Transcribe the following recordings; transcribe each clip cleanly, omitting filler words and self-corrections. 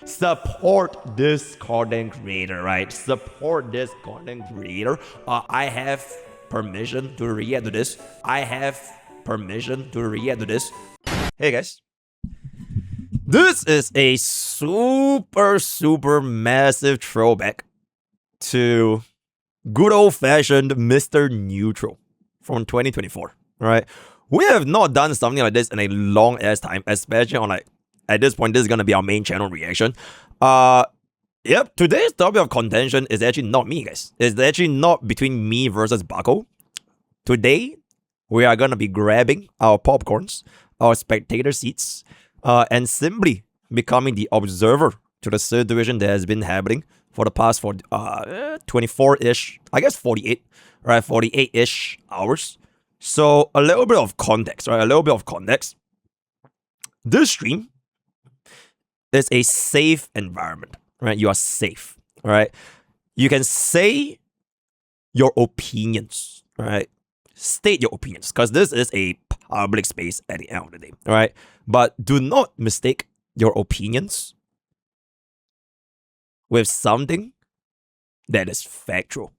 Support this content creator, right? Support this content creator. I have permission to react to this. I have permission to react to this. Hey guys. This is a super massive throwback to good old-fashioned Mr. Neutral from 2024, right? We have not done something like this in a long ass time, especially on at this point, this is gonna be our main channel reaction. Yep, today's topic of contention is actually not me, guys. It's actually not between me versus Bucko. Today, we are gonna be grabbing our popcorns, our spectator seats, and simply becoming the observer to the situation that has been happening for the past 24-ish, I guess 48, right? 48-ish hours. So a little bit of context, right? A little bit of context. This stream is a safe environment, right? You are safe, right? You can say your opinions, right? State your opinions, because this is a public space at the end of the day, right? But do not mistake your opinions with something that is factual.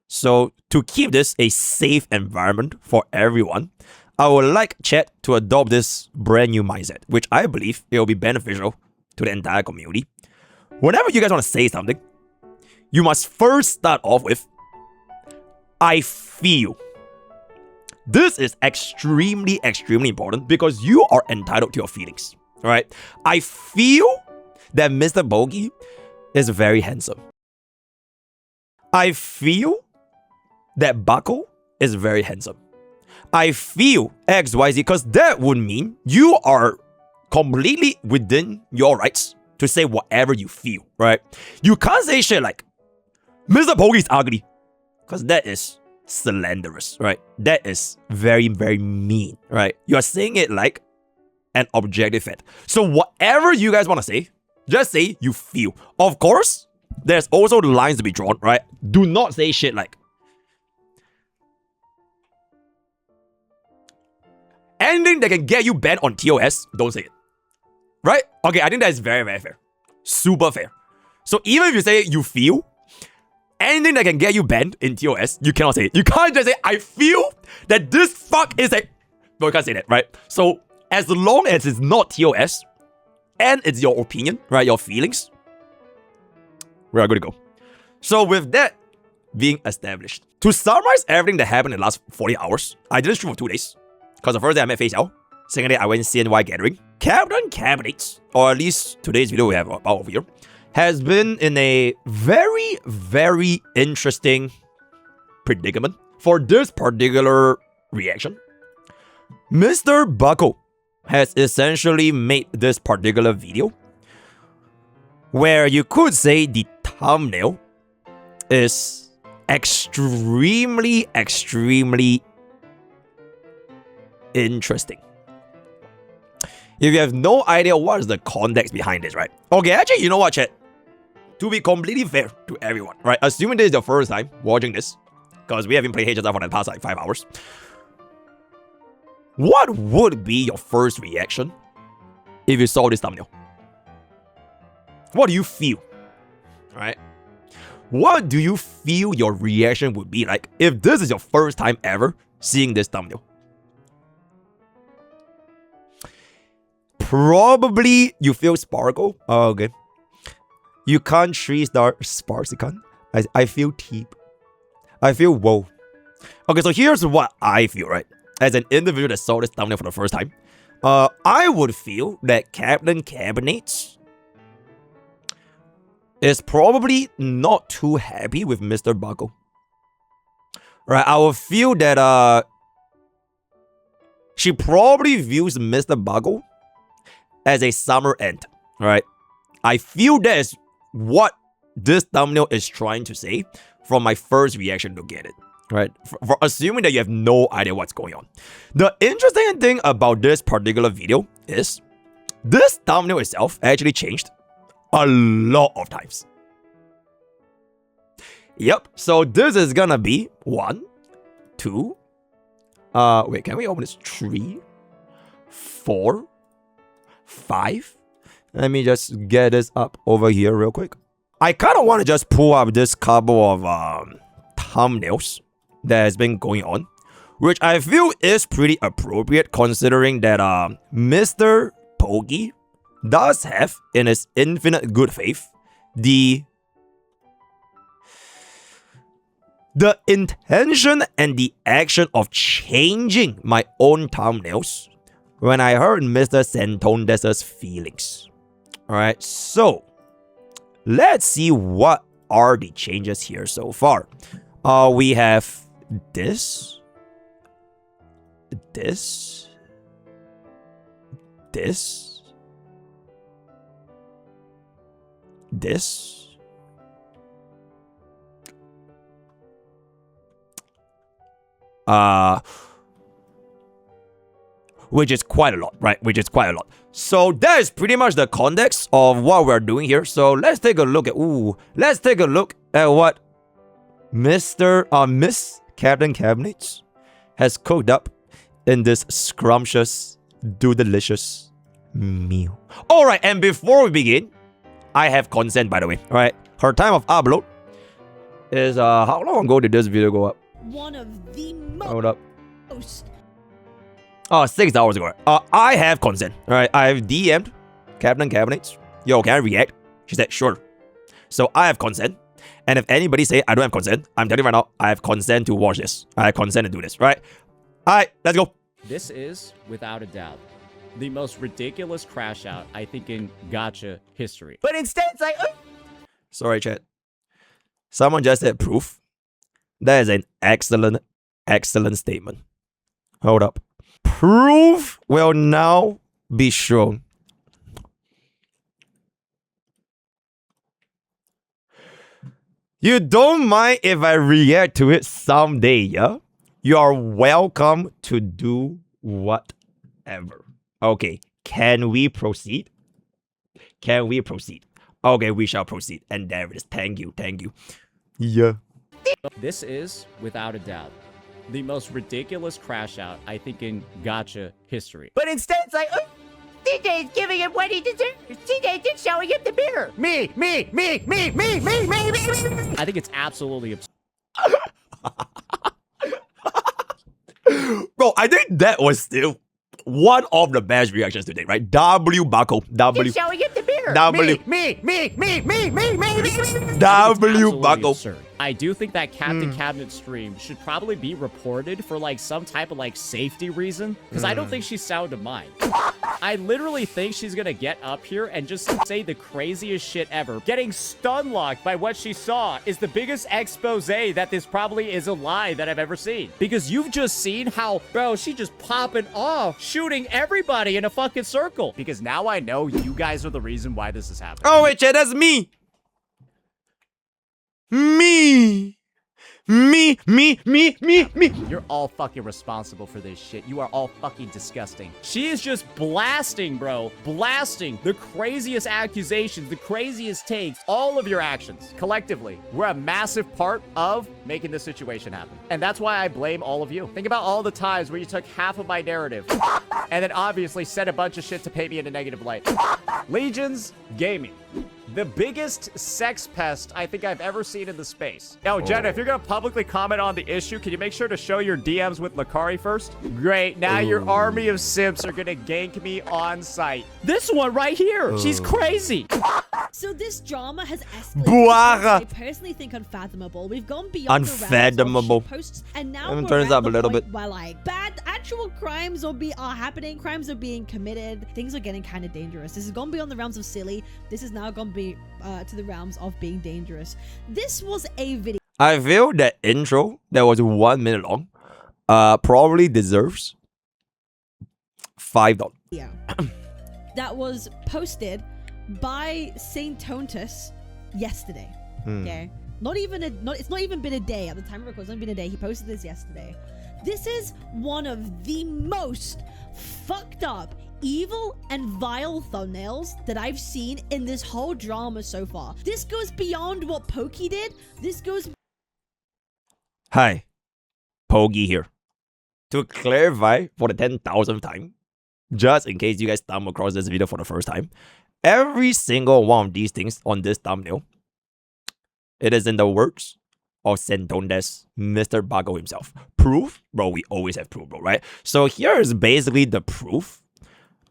So to keep this a safe environment for everyone, I would like chat to adopt this brand new mindset, which I believe it will be beneficial to the entire community. Whenever you guys want to say something, you must first start off with, I feel. This is extremely important because you are entitled to your feelings, right? I feel that MrPokke is very handsome. I feel that Bucko is very handsome. I feel XYZ, because that would mean you are completely within your rights to say whatever you feel, right? You can't say shit like, MrPokke is ugly, because that is slanderous, right? That is very mean, right? You are saying it like an objective fact. So whatever you guys want to say, just say you feel. Of course, there's also lines to be drawn, right? Do not say shit like, anything that can get you banned on TOS, don't say it. Right? Okay, I think that is very fair. Super fair. So even if you say you feel, anything that can get you banned in TOS, you cannot say it. You can't just say, I feel that this fuck is a... No, you can't say that, right? So as long as it's not TOS, and it's your opinion, right? Your feelings, we are good to go. So with that being established, to summarize everything that happened in the last 40 hours, I did this stream for 2 days. Because the first day I met Facial, second day I went CNY gathering. Captain Cabinet, or at least today's video we have about over here, has been in a very interesting predicament for this particular reaction. Mr. Bucko has essentially made this particular video where you could say the thumbnail is extremely interesting. If you have no idea what is the context behind this, right? Okay, actually, you know what, chat? To be completely fair to everyone, right? Assuming this is your first time watching this, because we haven't played HSR for the past 5 hours. What would be your first reaction if you saw this thumbnail? What do you feel? Right? What do you feel your reaction would be like if this is your first time ever seeing this thumbnail? Probably you feel sparkle. Oh, okay. You can't 3-star sparks. You can't. I feel teep. I feel whoa. Okay, so here's what I feel, right? As an individual that saw this thumbnail for the first time, I would feel that Captain Cabinet is probably not too happy with Mr. Bucko. Right? I would feel that she probably views Mr. Bucko as a summer ant, right? I feel that is what this thumbnail is trying to say from my first reaction to get it, right? For assuming that you have no idea what's going on. The interesting thing about this particular video is this thumbnail itself actually changed a lot of times. Yep, so this is gonna be 1, 2, wait, can we open this? 3, 4, 5, Let me just get this up over here real quick. I kind of want to just pull up this couple of thumbnails that has been going on, which I feel is pretty appropriate considering that MrPokke does have, in his infinite good faith, the intention and the action of changing my own thumbnails when I heard Mr. Santondes' feelings. Alright, so let's see what are the changes here so far. We have this, this, this, this, which is quite a lot, right? Which is quite a lot. So that is pretty much the context of what we're doing here. So let's take a look at what Miss Captain Cabinets has cooked up in this scrumptious, delicious meal. Alright, and before we begin, I have consent, by the way. Alright, her time of upload is how long ago did this video go up? One of the Hold up. most. 6 hours ago. I have consent. Alright, I've DM'd Captain Cabinets. Yo, can I react? She said, sure. So I have consent. And if anybody say I don't have consent, I'm telling you right now, I have consent to watch this. I have consent to do this, right? Alright, let's go. This is, without a doubt, the most ridiculous crash out, I think, in gacha history. But instead, it's like... Sorry, chat. Someone just said proof. That is an excellent statement. Hold up. Proof will now be shown. You don't mind if I react to it someday, yeah? You are welcome to do whatever. Okay, can we proceed? Can we proceed? Okay, we shall proceed. And there it is. Thank you, thank you. Yeah. This is, without a doubt, the most ridiculous crash out, I think, in gacha history. But instead, it's like, CJ's giving him what he deserves. CJ's just showing him the mirror. Me. I think it's absolutely absurd. Bro, I think that was still one of the best reactions today, right? W buckle. W. Just showing him the mirror. W. Me. W buckle. Absurd. I do think that Captain Cabinet stream should probably be reported for like some type of like safety reason, because I don't think she's sound of mind. I literally think she's gonna get up here and just say the craziest shit ever. Getting stun locked by what she saw is the biggest expose that this probably is a lie that I've ever seen. Because you've just seen how, bro, she just popping off, shooting everybody in a fucking circle. Because now I know you guys are the reason why this is happening. Oh, wait, chat, that's me. Me. You're all fucking responsible for this shit. You are all fucking disgusting. She is just blasting, bro. Blasting the craziest accusations, the craziest takes. All of your actions, collectively, were a massive part of making this situation happen. And that's why I blame all of you. Think about all the times where you took half of my narrative and then obviously said a bunch of shit to paint me in a negative light. Legions Gaming. The biggest sex pest I think I've ever seen in the space. Now, Jenna, if you're gonna publicly comment on the issue, can you make sure to show your DMs with Lakari first? Great, now your army of simps are gonna gank me on site. This one right here, she's crazy. So this drama has escalated. Buara. I personally think unfathomable. We've gone beyond Unfathomable. the realms of posts, and now Let me we're turn this at up the a little point bit. where like bad actual crimes are happening. Crimes are being committed. Things are getting kind of dangerous. This has gone beyond the realms of silly. This has now gone to the realms of being dangerous. This was a video. I feel that intro that was 1 minute long probably deserves $5. That was posted by Saint Tontus yesterday. Okay, it's not even been a day at the time of recording. It's not been a day. He posted this yesterday. This is one of the most fucked up, evil, and vile thumbnails that I've seen in this whole drama so far. This goes beyond what Pokke did. This goes. Hi, Pokke here. To clarify for the 10,000th time, just in case you guys stumble across this video for the first time, every single one of these things on this thumbnail, it is in the words of Santondes, MrPokke himself. Proof? Bro, we always have proof, bro, right? So here is basically the proof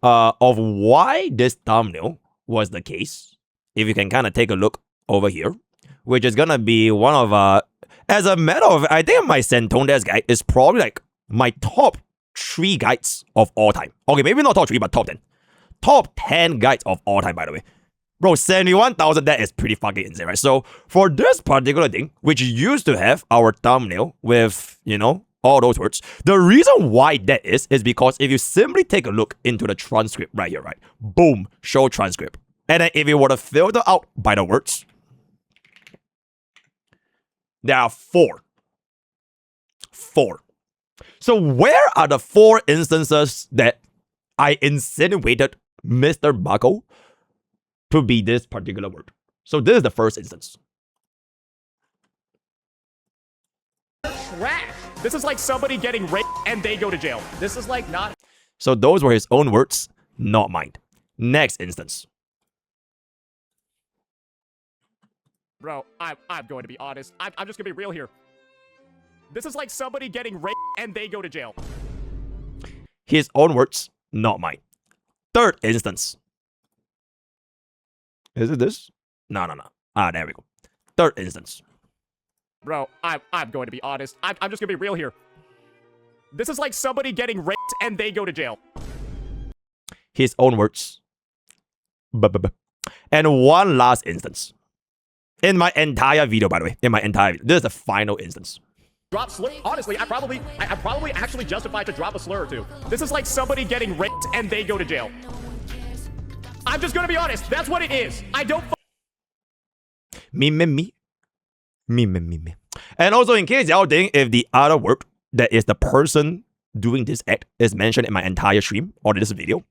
of why this thumbnail was the case. If you can kind of take a look over here, which is gonna be one of, as a matter of, I think my Santondes guide is probably like my top 3 guides of all time. Okay, maybe not top 3, but top 10. Top 10 guides of all time, by the way. Bro, 71,000, that is pretty fucking insane, right? So, for this particular thing, which used to have our thumbnail with, you know, all those words, the reason why that is because if you simply take a look into the transcript right here, right? Boom, show transcript. And then if you were to filter out by the words, there are 4. 4. So where are the 4 instances that I insinuated MrPokke to be this particular word? So this is the first instance. Trash. This is like somebody getting raped and they go to jail. This is like not... So those were his own words, not mine. Next instance. Bro, I'm going to be honest. I'm just going to be real here. This is like somebody getting raped and they go to jail. His own words, not mine. Third instance. Is it this? No. Ah, there we go. Third instance. Bro, I'm going to be honest. I'm just going to be real here. This is like somebody getting raped and they go to jail. His own words. And one last instance. In my entire video, by the way. In my entire video. This is the final instance. Drop slur. Honestly, I'm probably actually justified to drop a slur or two. This is like somebody getting raped and they go to jail. I'm just gonna be honest. That's what it is. I don't. Me. And also, in case y'all think if the other word that is the person doing this act is mentioned in my entire stream or this video.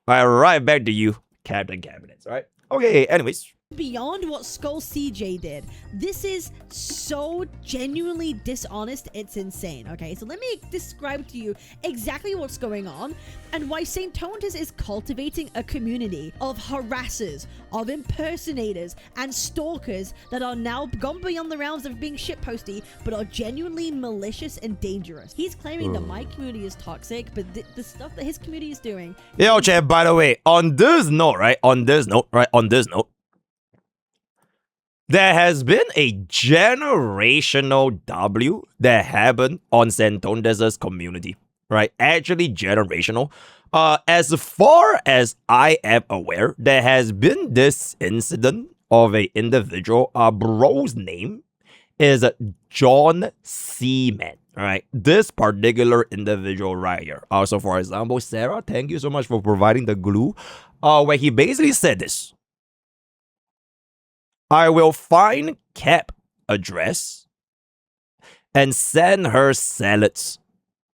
Alright, right back to you, Captain Cabinets, alright? Okay, anyways. Beyond what Skull CJ did, this is so genuinely dishonest, it's insane. Okay, so let me describe to you exactly what's going on and why St. Tontus is cultivating a community of harassers, of impersonators, and stalkers that are now gone beyond the rounds of being shitposty, but are genuinely malicious and dangerous. He's claiming that my community is toxic, but the stuff that his community is doing... Yo, chat, by the way, on this note, there has been a generational W that happened on Santondes' community, right? Actually generational. As far as I am aware, there has been this incident of an individual. Bro's name is John Seaman, right? This particular individual right here. So for example, Sarah, thank you so much for providing the glue. Where he basically said this. I will find Cap address and send her salads.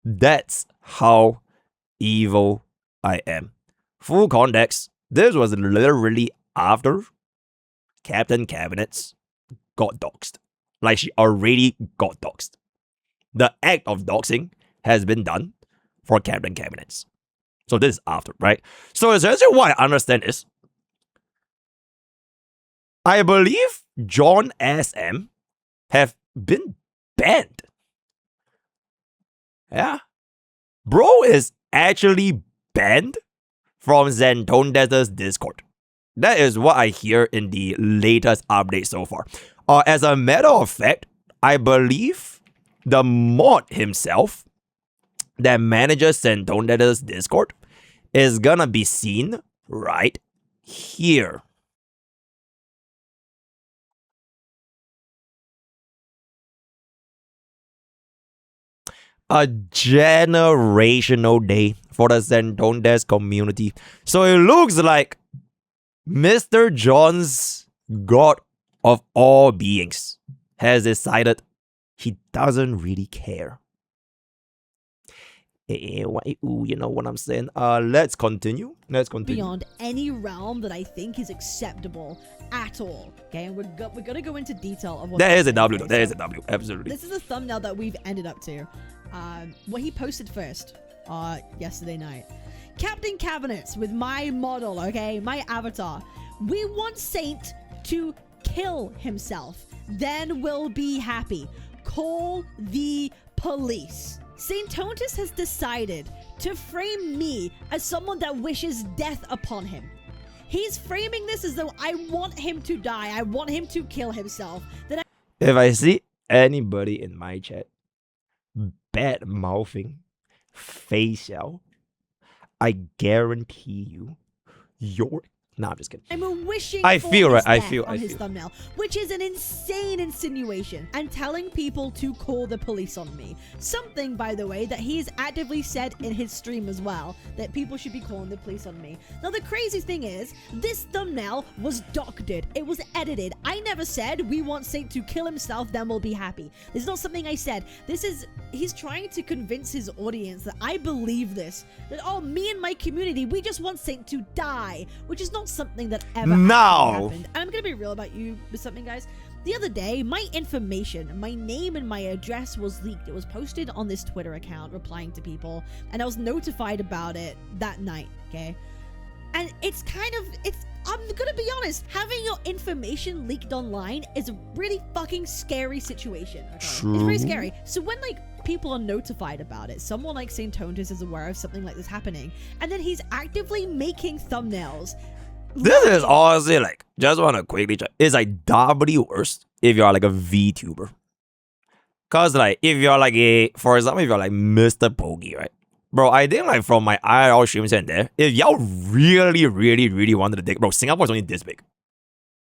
That's how evil I am. Full context, this was literally after Captain Cabinets got doxxed. Like, she already got doxxed. The act of doxing has been done for Captain Cabinets. So this is after, right? So essentially what I understand is, I believe John SM have been banned. Yeah. Bro is actually banned from Santondes' Discord. That is what I hear in the latest update so far. As a matter of fact, I believe the mod himself that manages Santondes' Discord is gonna be seen right here. A generational day for the Santondes community. So it looks like Mr. John's God of all beings has decided he doesn't really care. You know what I'm saying? Let's continue. Beyond any realm that I think is acceptable at all. Okay, and we're gonna go into detail of what... There is a W though. There is a W. Absolutely. This is the thumbnail that we've ended up to. What he posted first. yesterday night. Captain Cabinets with my model, okay, my avatar. We want Saint to kill himself, then we'll be happy. Call the police. Saint Tontus has decided to frame me as someone that wishes death upon him. He's framing this as though I want him to die. I want him to kill himself. If I see anybody in my chat bad mouthing facial, I guarantee you're. No, I'm just kidding. I'm wishing I for feel his right. I death feel. on his thumbnail, which is an insane insinuation, and telling people to call the police on me. Something, by the way, that he's actively said in his stream as well, that people should be calling the police on me. Now, the crazy thing is, this thumbnail was doxxed. It was edited. I never said we want Saint to kill himself, then we'll be happy. This is not something I said. He's trying to convince his audience that I believe this. That, oh, me and my community, we just want Saint to die, which is not something that ever happened. And I'm gonna be real about you with something, guys. The other day, my information, my name and my address was leaked. It was posted on this Twitter account, replying to people, and I was notified about it that night, okay? And I'm gonna be honest, having your information leaked online is a really fucking scary situation, okay? True. It's very scary. So when, people are notified about it, someone like Saint Tontus is aware of something like this happening, and then he's actively making thumbnails. This is honestly just want to quickly check. It's doubly worse if you're a VTuber. Cause if you're for example, if you're MrPokke, right? Bro, I think from my IRL streams and there, if y'all really wanted to dig, bro, Singapore is only this big.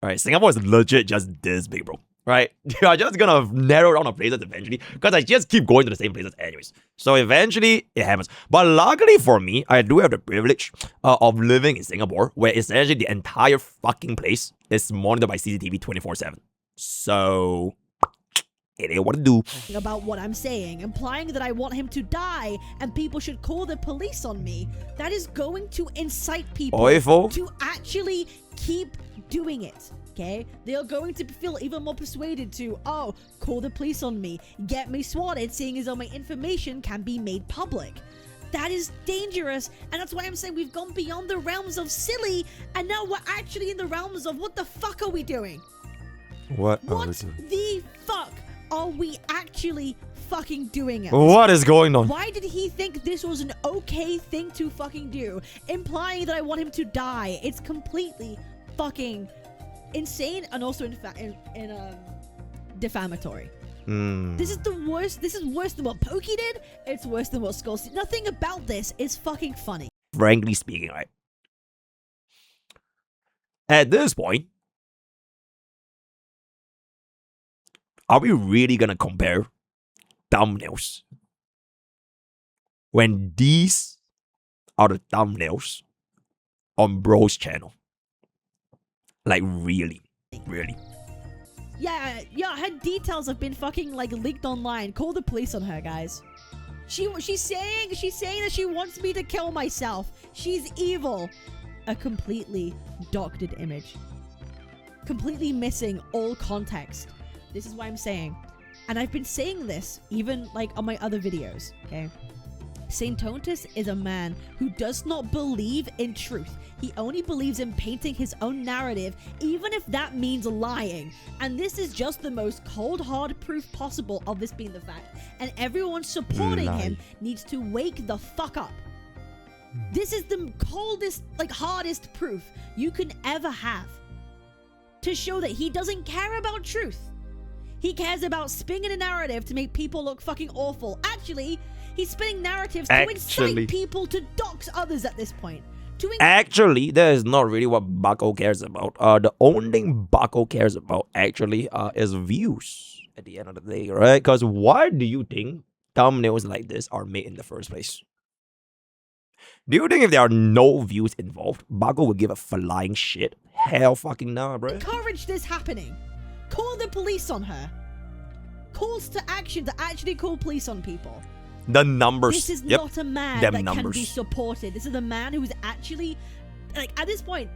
Alright, Singapore is legit just this big, bro. Right? You are just gonna narrow down the places eventually, because I just keep going to the same places anyways. So eventually, it happens. But luckily for me, I do have the privilege of living in Singapore, where essentially the entire fucking place is monitored by CCTV 24/7. So, it ain't what to do. About what I'm saying, implying that I want him to die and people should call the police on me. That is going to incite people to actually keep doing it. Okay, they are going to feel even more persuaded to, oh, call the police on me, get me swatted, seeing as though my information can be made public. That is dangerous, and that's why I'm saying we've gone beyond the realms of silly, and now we're actually in the realms of what the fuck are we doing? What the fuck are we actually fucking doing? What is going on? Why did he think this was an okay thing to fucking do? Implying that I want him to die. It's completely fucking insane, and also defamatory. This is the worst. This is worse than what Pokke did. It's worse than what Skull did. Nothing about this is fucking funny. Frankly speaking, right? At this point, are we really gonna compare thumbnails when these are the thumbnails on bro's channel? Really? Yeah, her details have been fucking leaked online. Call the police on her, guys. She's saying that she wants me to kill myself. She's evil. A completely doxed image. Completely missing all context. This is why I'm saying, and I've been saying this even on my other videos, okay? Saint Tontus is a man who does not believe in truth. He only believes in painting his own narrative, even if that means lying. And this is just the most cold, hard proof possible of this being the fact. And everyone supporting him needs to wake the fuck up. This is the coldest, hardest proof you can ever have to show that he doesn't care about truth. He cares about spinning a narrative to make people look fucking awful. Actually, he's spinning narratives to incite people to dox others at this point. Actually, that is not really what Bucko cares about. The only thing Bucko cares about actually is views at the end of the day, right? Because why do you think thumbnails like this are made in the first place? Do you think if there are no views involved, Bucko would give a flying shit? Hell fucking nah, bro. Encourage this happening. Call the police on her. Calls to action to actually call police on people. The numbers. This is not a man that can be supported. This is a man who is actually, at this point,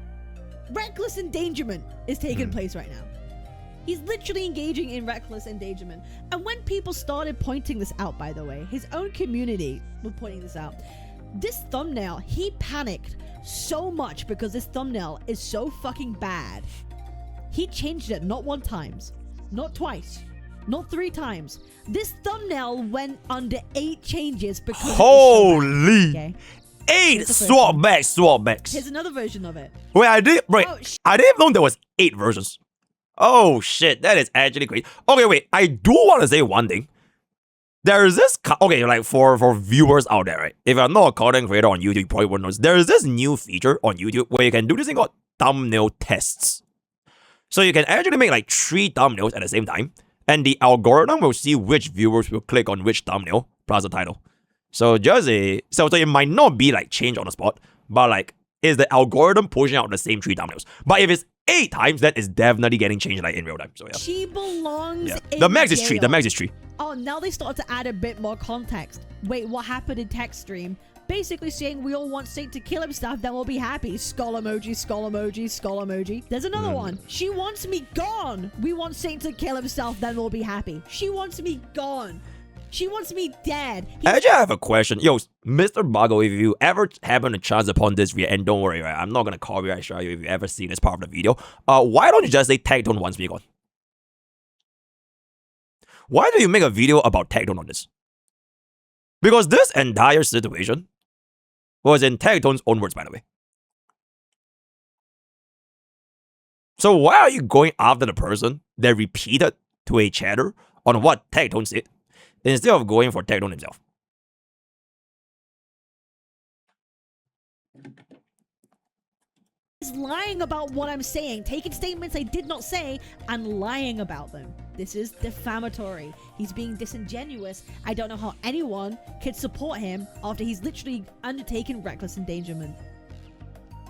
reckless endangerment is taking place right now. He's literally engaging in reckless endangerment. And when people started pointing this out, by the way, his own community was pointing this out. This thumbnail, he panicked so much because this thumbnail is so fucking bad. He changed it not 1 time, not twice, not 3 times. This thumbnail went under 8 changes because holy, okay? 8 swapbacks. Here's another version of it. Wait, I didn't know there was 8 versions. Oh shit, that is actually great. Okay, wait, I do want to say one thing. There is this, okay, like for viewers out there, right? If you're not a content creator on YouTube, you probably wouldn't know. There is this new feature on YouTube where you can do this thing called thumbnail tests. So you can actually make like 3 thumbnails at the same time, and the algorithm will see which viewers will click on which thumbnail plus the title. So so it might not be like changed on the spot, but like is the algorithm pushing out the same 3 thumbnails. But if it's 8 times, that is definitely getting changed like in real time. So yeah. She belongs in the max is 3. jail. The max is 3. Oh, now they started to add a bit more context. Wait, what happened in text stream? Basically saying we all want Saint to kill himself, then we'll be happy. Skull emoji, skull emoji, skull emoji. There's another one. She wants me gone. We want Saint to kill himself, then we'll be happy. She wants me gone. She wants me dead. Actually, I have a question. Yo, MrPokke, if you ever happen to chance upon this video, and don't worry, right, I'm not going to copyright strike you if you ever seen this part of the video. Why don't you just say tag tone wants me gone? Why do you make a video about tag tone on this? Because this entire situation was in tag tone's own words, by the way. So why are you going after the person that repeated to a chatter on what tag tone said, instead of going for tag tone himself? He's lying about what I'm saying, taking statements I did not say and lying about them. This is defamatory. He's being disingenuous. I don't know how anyone could support him after he's literally undertaken reckless endangerment.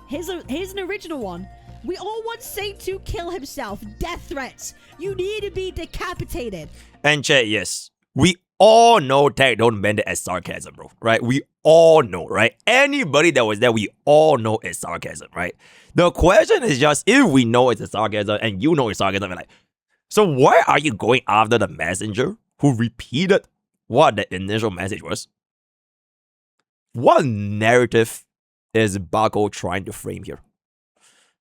Here's an original one. We all want Saint to kill himself. Death threats. You need to be decapitated. And chat, yes, we all know tag tone meant it as sarcasm, bro. Right? We all know, right? Anybody that was there, we all know it's sarcasm, right? The question is just if we know it's a sarcasm and you know it's sarcasm, like, so why are you going after the messenger who repeated what the initial message was? What narrative is Pokke trying to frame here?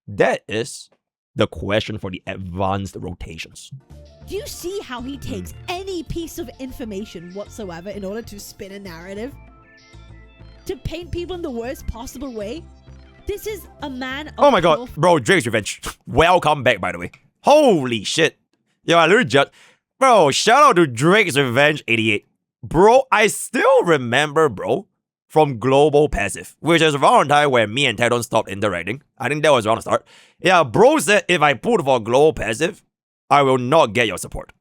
That is the question for the advanced rotations. Do you see how he takes any piece of information whatsoever in order to spin a narrative? To paint people in the worst possible way? This is a man of oh my god, bro, Drake's Revenge. Welcome back, by the way. Holy shit. Yo, I literally just... Bro, shout out to Drake's Revenge 88. Bro, I still remember, bro, from Global Passive, which is around the time where me and Tedon stopped interacting. I think that was around the start. Yeah, bro said if I put for Global Passive, I will not get your support.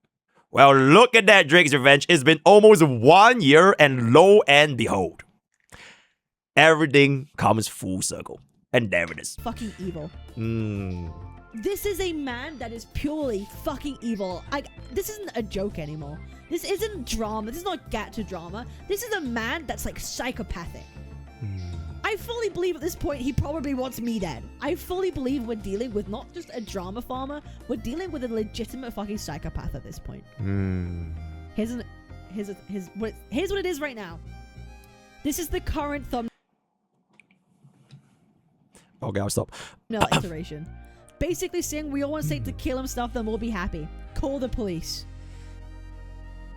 Well, look at that, Drake's Revenge. It's been almost 1 year, and lo and behold, everything comes full circle. And there it is. Fucking evil. This is a man that is purely fucking evil. This isn't a joke anymore. This isn't drama. This is not gacha drama. This is a man that's like psychopathic. I fully believe at this point he probably wants me dead. I fully believe we're dealing with not just a drama farmer. We're dealing with a legitimate fucking psychopath at this point. Here's what it is right now. This is the current thumbnail. Okay, I'll stop. Iteration. Basically saying we all want Saint to kill himself, then we'll be happy. Call the police.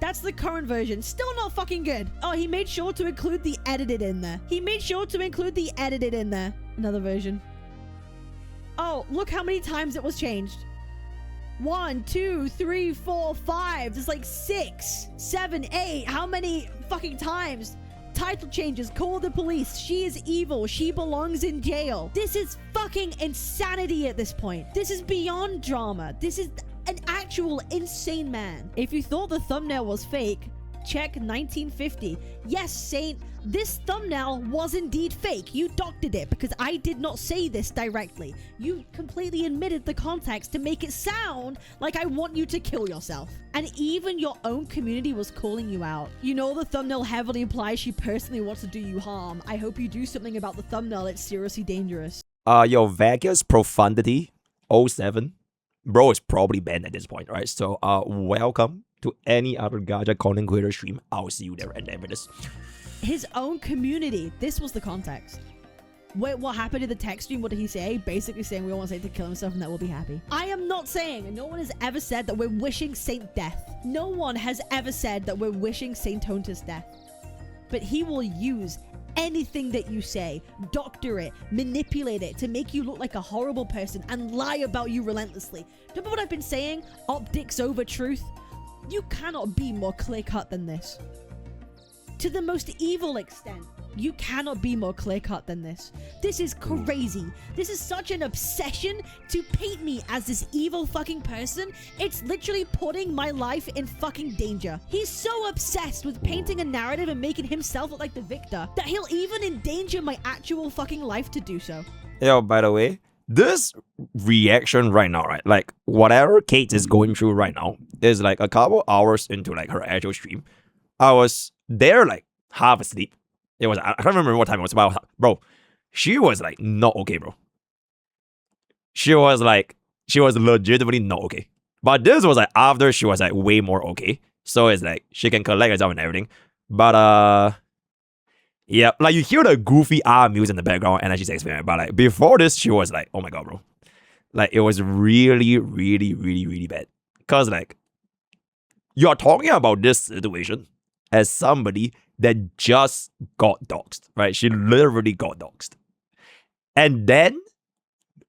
That's the current version. Still not fucking good. Oh, he made sure to include the edited in there. Another version. Oh, look how many times it was changed. 1, 2, 3, 4, 5. There's like 6, 7, 8. How many fucking times? Title changes. Call the police. She is evil. She belongs in jail. This is fucking insanity at this point. This is beyond drama. This is an actual insane man. If you thought the thumbnail was fake, check 1950. Yes, Saint, this thumbnail was indeed fake. You doctored it because I did not say this directly. You completely omitted the context to make it sound like I want you to kill yourself. And even your own community was calling you out. You know the thumbnail heavily implies she personally wants to do you harm. I hope you do something about the thumbnail. It's seriously dangerous. Yo, Vegas Profundity 07. bro is probably banned at this point, right? So welcome to any other gacha content creator stream. I'll see you there and then with this. His own community. This was the context. Wait, what happened in the text stream? What did he say? Basically saying we all want Saint to kill himself and that we'll be happy. I am not saying, and no one has ever said that we're wishing Saint death. No one has ever said that we're wishing Saint Tontus death. But he will use anything that you say, doctor it, manipulate it to make you look like a horrible person and lie about you relentlessly. Remember what I've been saying? Optics over truth? You cannot be more clear-cut than this. To the most evil extent, you cannot be more clear-cut than this. This is crazy. This is such an obsession to paint me as this evil fucking person. It's literally putting my life in fucking danger. He's so obsessed with painting a narrative and making himself look like the victor that he'll even endanger my actual fucking life to do so. Yo, by the way, this reaction right now, right? Like, whatever Kate is going through right now is like a couple hours into like her actual stream. I was there like half asleep. It was, I can't remember what time it was, but bro, she was like not okay, bro. She was legitimately not okay. But this was like after she was like way more okay. So it's like she can collect herself and everything. But yeah, like you hear the goofy music in the background and then she's explaining. But like before this, she was like, oh my god, bro. Like it was really, really, really, really bad. Cause like you're talking about this situation as somebody that just got doxxed, right? She literally got doxxed. And then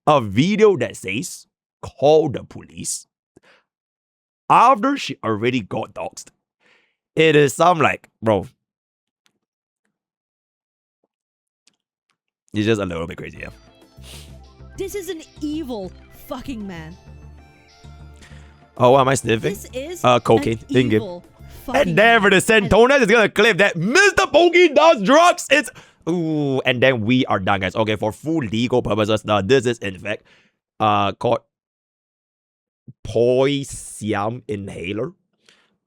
a video that says, call the police. After she already got doxxed. It is some like, bro. It's just a little bit crazy, yeah. This is an evil fucking man. Oh, what am I sniffing? This is cocaine an in-game. evil fucking And then for the Santonas is gonna clip that MrPokke does drugs. It's ooh, and then we are done, guys. Okay, for full legal purposes, this is in fact called poisium inhaler.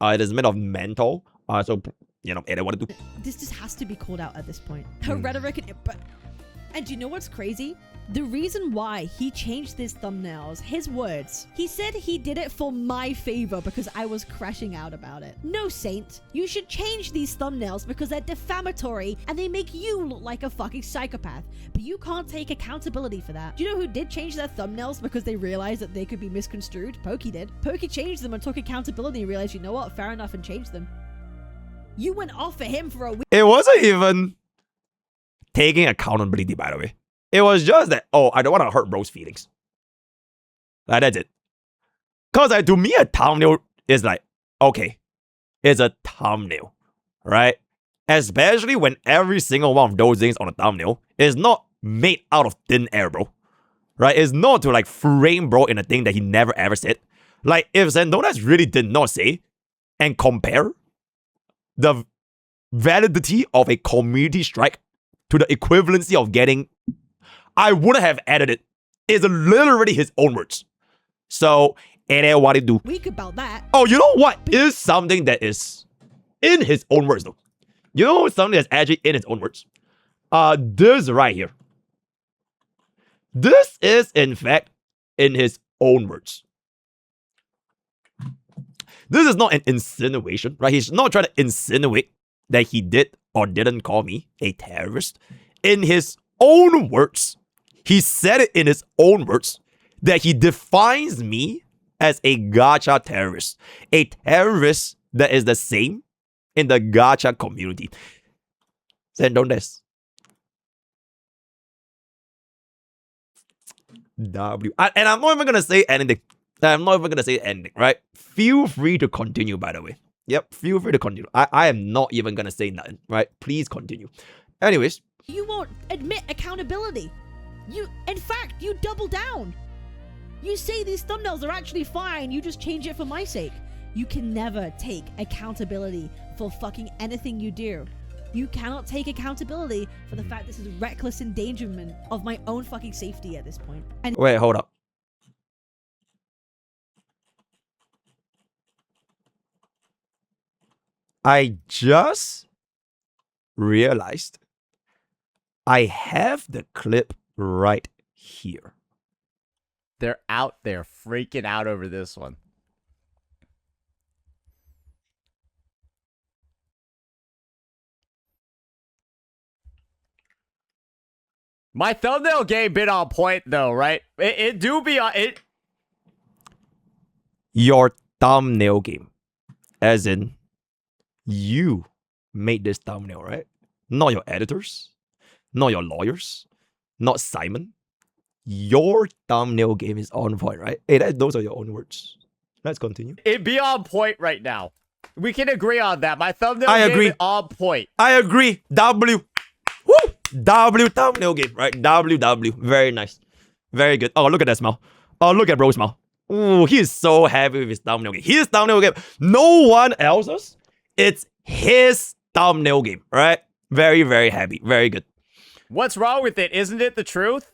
It is made of menthol. So you know, what to do. This just has to be called out at this point. Her rhetoric and do you know what's crazy? The reason why he changed his thumbnails, his words, he said he did it for my favor because I was crashing out about it. No, Saint, you should change these thumbnails because they're defamatory and they make you look like a fucking psychopath. But you can't take accountability for that. Do you know who did change their thumbnails because they realized that they could be misconstrued? Pokke did. Pokke changed them and took accountability and realized, you know what, fair enough, and changed them. You went off for him for a week. It wasn't even taking accountability, by the way. It was just that, oh, I don't want to hurt bro's feelings. Like, that's it. Because like, to me, a thumbnail is like, okay, it's a thumbnail, right? Especially when every single one of those things on a thumbnail is not made out of thin air, bro. Right? It's not to like frame bro in a thing that he never ever said. Like, if Santonas really did not say and compare the validity of a community strike to the equivalency of getting, I wouldn't have added it. It's literally his own words. So, and then what he do? Weak about that. Oh, you know what is something that is in his own words though? You know something that's actually in his own words? This right here. This is in fact in his own words. This is not an insinuation, right? He's not trying to insinuate that he did or didn't call me a terrorist. In his own words, he said it in his own words that he defines me as a gacha terrorist. A terrorist that is the same in the gacha community. Santonas. W. And I'm not even going to say anything. I'm not even going to say anything, right? Feel free to continue, by the way. Yep, feel free to continue. I am not even going to say nothing, right? Please continue. Anyways. You won't admit accountability. In fact, you double down. You say these thumbnails are actually fine. You just change it for my sake. You can never take accountability for fucking anything you do. You cannot take accountability for the fact this is reckless endangerment of my own fucking safety at this point. And wait, hold up. I just realized I have the clip right here. They're out there freaking out over this one. My thumbnail game been on point though, right? It do be on it. Your thumbnail game. As in, you made this thumbnail, right? Not your editors, not your lawyers, not Simon. Your thumbnail game is on point, right? Hey, those are your own words. Let's continue. It be on point right now. We can agree on that. My thumbnail I game agree. is on point. I agree. W. Woo! W thumbnail game, right? W. Very nice. Very good. Oh, look at that smile. Oh, look at bro's smile. Ooh, he is so happy with his thumbnail game. His thumbnail game. No one else's. It's his thumbnail game, right? Very, very happy. Very good. What's wrong with it? Isn't it the truth?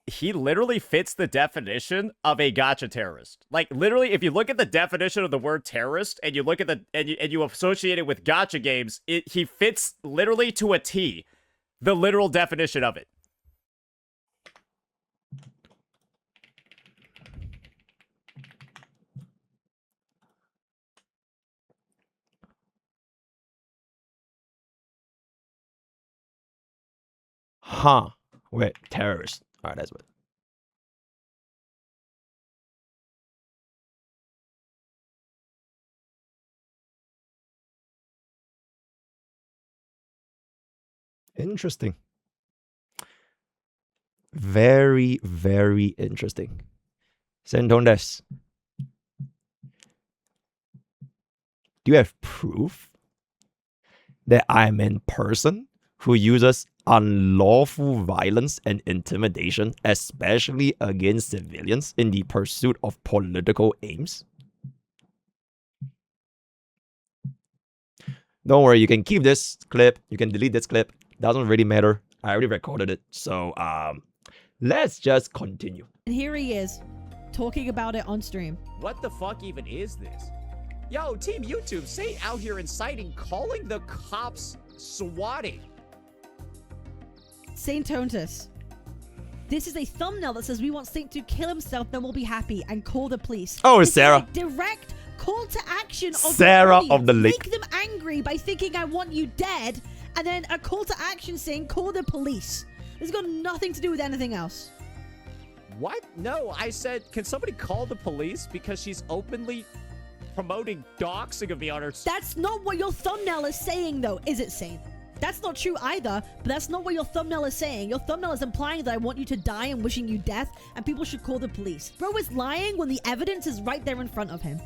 He literally fits the definition of a gacha terrorist. Like literally, if you look at the definition of the word terrorist and you look at and you associate it with gacha games, he fits literally to a T, the literal definition of it. Huh. Wait, terrorist. All right, that's what. Interesting. Very, very interesting. Sentondes. Do you have proof that I'm in person who uses unlawful violence and intimidation, especially against civilians in the pursuit of political aims? Don't worry, you can keep this clip, you can delete this clip, doesn't really matter. I already recorded it, so let's just continue. And here he is, talking about it on stream. What the fuck even is this? Yo, Team YouTube, say out here inciting, calling the cops swatting. Saint Tontus. This is a thumbnail that says we want Saint to kill himself, then we'll be happy and call the police. Oh, this it's Sarah. Is a direct call to action of Sarah the of the lake. Make them angry by thinking I want you dead, and then a call to action saying call the police. This has got nothing to do with anything else. What? No, I said, can somebody call the police because she's openly promoting doxing of me on her. That's not what your thumbnail is saying, though, is it, Saint? That's not true either, but that's not what your thumbnail is saying. Your thumbnail is implying that I want you to die and wishing you death, and people should call the police. Bro is lying when the evidence is right there in front of him.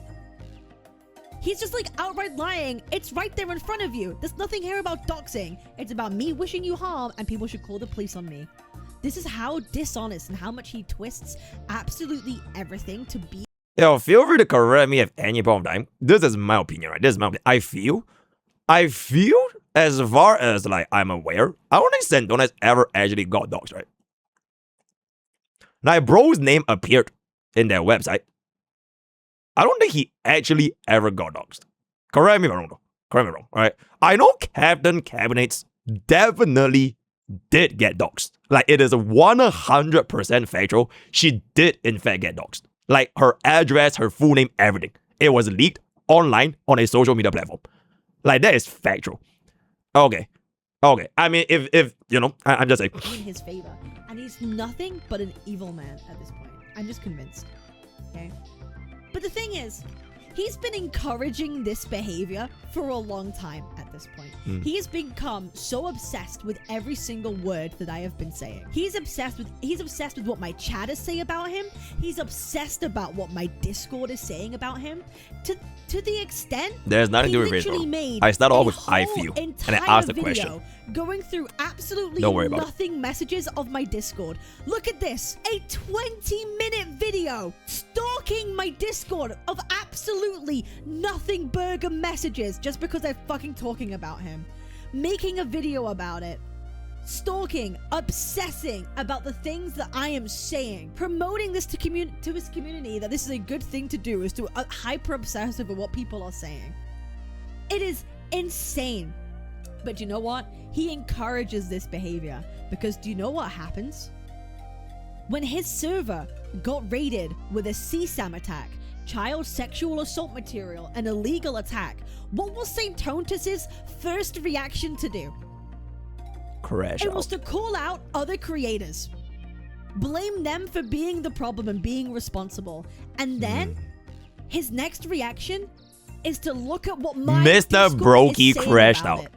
He's just like outright lying. It's right there in front of you. There's nothing here about doxing. It's about me wishing you harm, and people should call the police on me. This is how dishonest and how much he twists absolutely everything to be. Yo, feel free to correct me at any point of time. This is my opinion, right? This is my opinion. I feel, as far as like I'm aware, I don't think Santona has ever actually got doxed, right? Like, bro's name appeared in their website. I don't think he actually ever got doxed. Correct me if I'm wrong, though. Correct me if I'm wrong, alright? I know Captain Cabinets definitely did get doxed. Like, it is 100% factual. She did, in fact, get doxed. Like, her address, her full name, everything. It was leaked online on a social media platform. Like, that is factual. Okay. I mean, if you know, I'm just saying. In his favor. And he's nothing but an evil man at this point. I'm just convinced. Okay? But the thing is, he's been encouraging this behavior for a long time at this point. He has become so obsessed with every single word that I have been saying. He's obsessed with what my chatters say about him. He's obsessed about what my Discord is saying about him. To the extent there's nothing to do with race, bro. I start off with I feel, and I ask the question. Going through absolutely nothing messages of my Discord. Look at this. A 20-minute video stalking my Discord of absolutely nothing burger messages just because I'm fucking talking about him. Making a video about it. Stalking, obsessing about the things that I am saying. Promoting this to his community that this is a good thing to do, is to hyper obsess over what people are saying. It is insane. But you know what? He encourages this behavior because do you know what happens? when his server got raided with a CSAM attack, child sexual assault material, an illegal attack, what was St. Tontus's first reaction to do? Crash It out. was to call out other creators. Blame them for being the problem and being responsible. And then his next reaction is to look at what my Mr. Discord Brokey is saying crashed about out. it,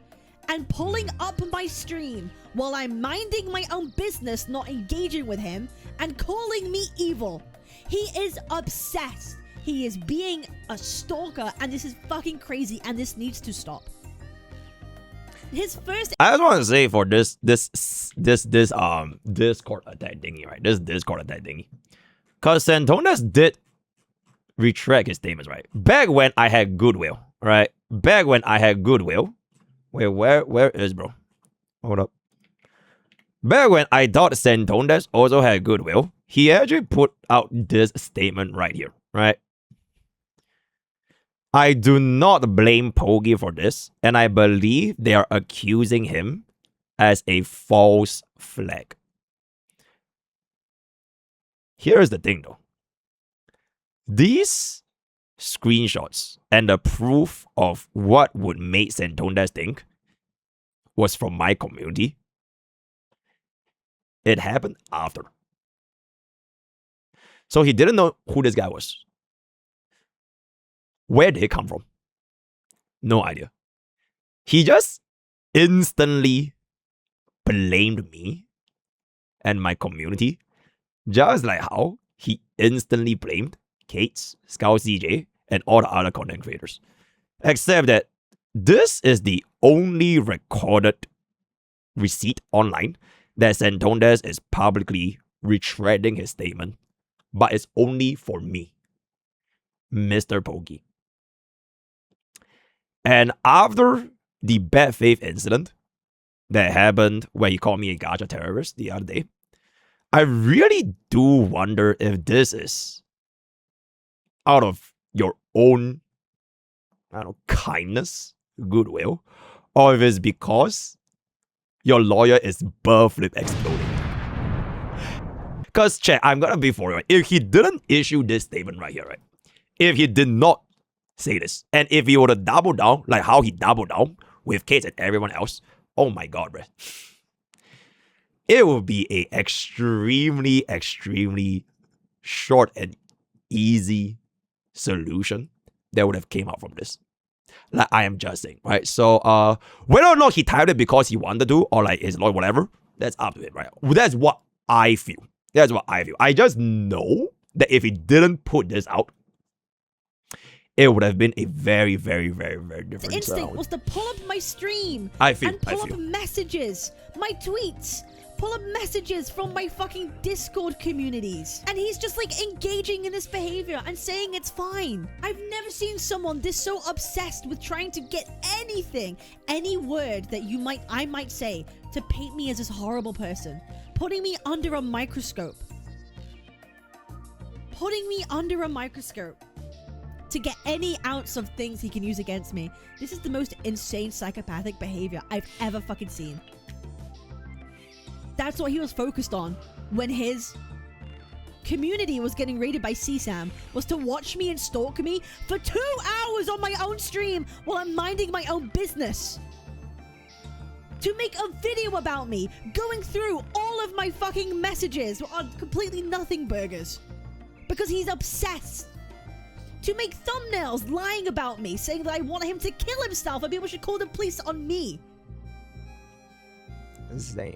and pulling up my stream while I'm minding my own business, not engaging with him, and calling me evil. He is obsessed. He is being a stalker, and this is fucking crazy, and this needs to stop. His first I just want to say for this Discord attack thingy, right? This Discord attack thingy. Cause Santonas did retract his statements, right? Back when I had goodwill, right? Back when I had goodwill. Wait, where is bro? Hold up. Back when I thought Santonas also had goodwill, he actually put out this statement right here, right? I do not blame Pokke for this, and I believe they are accusing him as a false flag. Here's the thing though. These screenshots and the proof of what would make Santonas think was from my community. It happened after. So he didn't know who this guy was. Where did it come from? No idea. He just instantly blamed me and my community, just like how he instantly blamed Kates, Scout CJ, and all the other content creators. Except that this is the only recorded receipt online that Santonas is publicly retracting his statement, but it's only for me, MrPokke. And after the bad faith incident that happened where he called me a gacha terrorist the other day, I really do wonder if this is out of your own, I don't know, kindness, goodwill, or if it's because your lawyer is flip exploding. Because, check, I'm gonna be for you, right? If he didn't issue this statement right here, right? If he did not say this, and if he were to double down, like how he doubled down with Kates and everyone else, oh my god, bro. It would be a extremely, extremely short and easy solution that would have came out from this. Like, I am just saying, right? So, whether or not he typed it because he wanted to, or like his lawyer, whatever, that's up to him, right? That's what I feel. That's what I feel. I just know that if he didn't put this out, it would have been a very, very, very, very different the instinct sound. was to pull up my stream and pull up messages, my tweets, pull up messages from my fucking Discord communities. And he's just like engaging in this behavior and saying it's fine. I've never seen someone this so obsessed with trying to get anything, any word that I might say to paint me as this horrible person. Putting me under a microscope. Putting me under a microscope to get any ounce of things he can use against me. This is the most insane psychopathic behavior I've ever fucking seen. That's what he was focused on when his community was getting raided by CSAM, was to watch me and stalk me for 2 hours on my own stream while I'm minding my own business. To make a video about me, going through all of my fucking messages on completely nothing burgers. Because he's obsessed. To make thumbnails lying about me, saying that I want him to kill himself and people should call the police on me. Damn.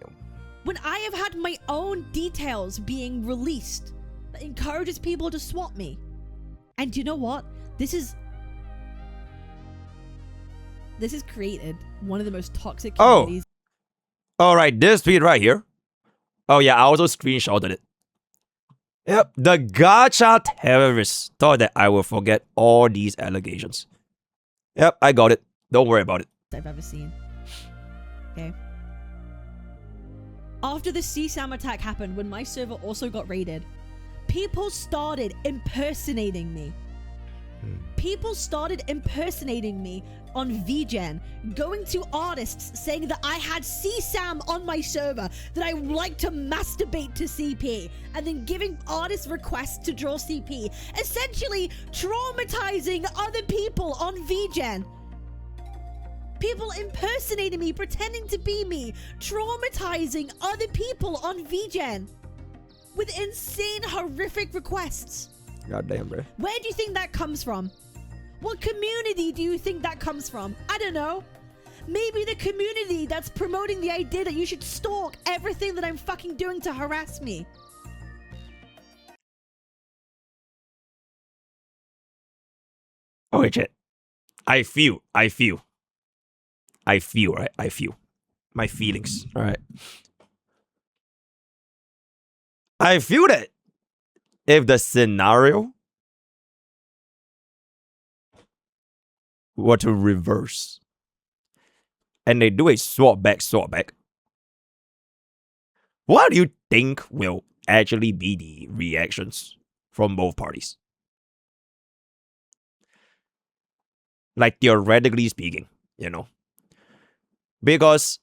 When I have had my own details being released that encourages people to swap me. And you know what? This has created one of the most toxic communities. Alright, this tweet right here. Oh yeah, I also screenshotted it. Yep, the gacha terrorists thought that I will forget all these allegations. Yep, I got it. Don't worry about it. I've ever seen. Okay. After the CSAM attack happened, when my server also got raided, people started impersonating me. People started impersonating me on VGen, going to artists saying that I had CSAM on my server, that I like to masturbate to CP, and then giving artists requests to draw CP, essentially traumatizing other people on VGen. People impersonating me, pretending to be me, traumatizing other people on VGen with insane, horrific requests. Goddamn, bro. Where do you think that comes from? What community do you think that comes from? I don't know. Maybe the community that's promoting the idea that you should stalk everything that I'm fucking doing to harass me. Okay, chat. I feel. Right? I feel. My feelings, alright? I feel that if the scenario were to reverse and they do a swap back, what do you think will actually be the reactions from both parties? Like, theoretically speaking, you know? Because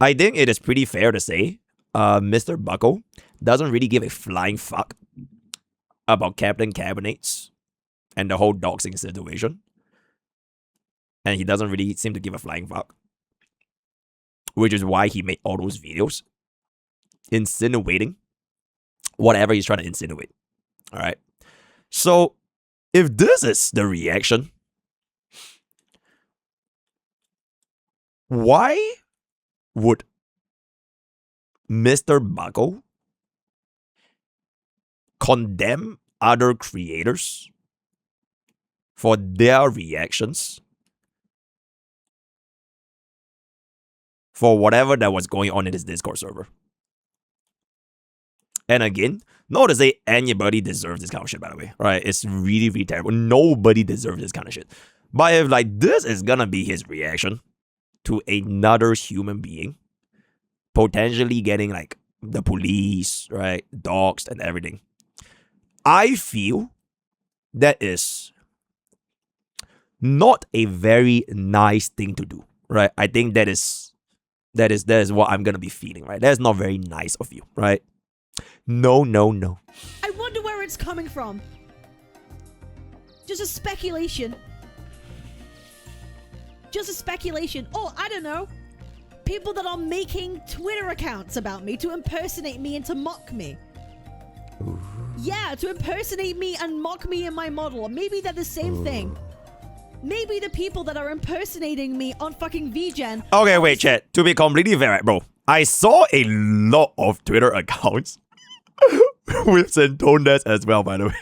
I think it is pretty fair to say MrPokke doesn't really give a flying fuck about Captain Cabinets and the whole doxing situation. And he doesn't really seem to give a flying fuck. Which is why he made all those videos insinuating whatever he's trying to insinuate. Alright? So, if this is the reaction, why would MrPokke condemn other creators for their reactions for whatever that was going on in his Discord server? And again, not to say anybody deserves this kind of shit, by the way. Right? It's really, really terrible. Nobody deserves this kind of shit. But if, like, this is gonna be his reaction to another human being potentially getting, like, the police, right, doxxed and everything, I feel that is not a very nice thing to do, right? I think that is what I'm gonna be feeling, right? That's not very nice of you, right? No. I wonder where it's coming from. Just a speculation. Oh, I don't know. People that are making Twitter accounts about me to impersonate me and to mock me. Ooh. Yeah, to impersonate me and mock me in my model. Or maybe they're the same thing. Maybe the people that are impersonating me on fucking VGen. Okay, wait, chat. To be completely fair, right, bro, I saw a lot of Twitter accounts with Sentondes as well, by the way.